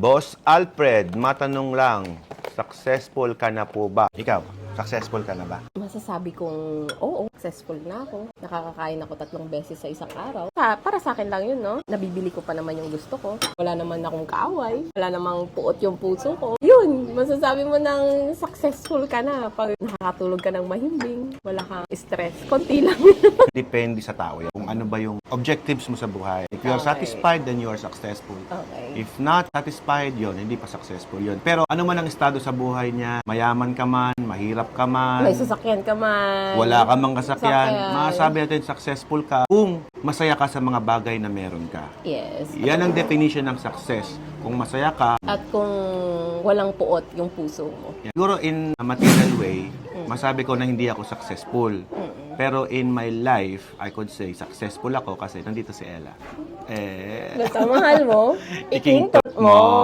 Boss Alfred, matanong lang, successful ka na po ba? Ikaw, successful ka na ba? Masasabi kong, oo, successful na ako. Nakakakain ako 3 beses sa isang araw. Para sa akin lang yun, no? Nabibili ko pa naman yung gusto ko. Wala naman akong kaaway. Wala namang puot yung puso ko. Yun, masasabi mo ng successful ka na. Pag nakakatulog ka ng mahimbing, wala kang stress. Konti lang. Depende sa tao yan. Kung ano ba yung objectives mo sa buhay. If you are Okay. satisfied, then you are successful. Okay. If not satisfied, yon hindi pa successful yon. Pero ano man ang estado sa buhay niya, mayaman ka man, mahirap ka man, May sasakyan ka man. wala ka mang kasakyan, Sasakyan. masasabi natin successful ka kung masaya ka sa mga bagay na meron ka. Yes. Yan ang definition ng success. Kung masaya ka, At kung walang puot yung puso mo. siguro in a material way, masabi ko na hindi ako successful. Pero in my life, I could say successful ako kasi nandito si Ella. Basta mahal mo, Ikintot mo.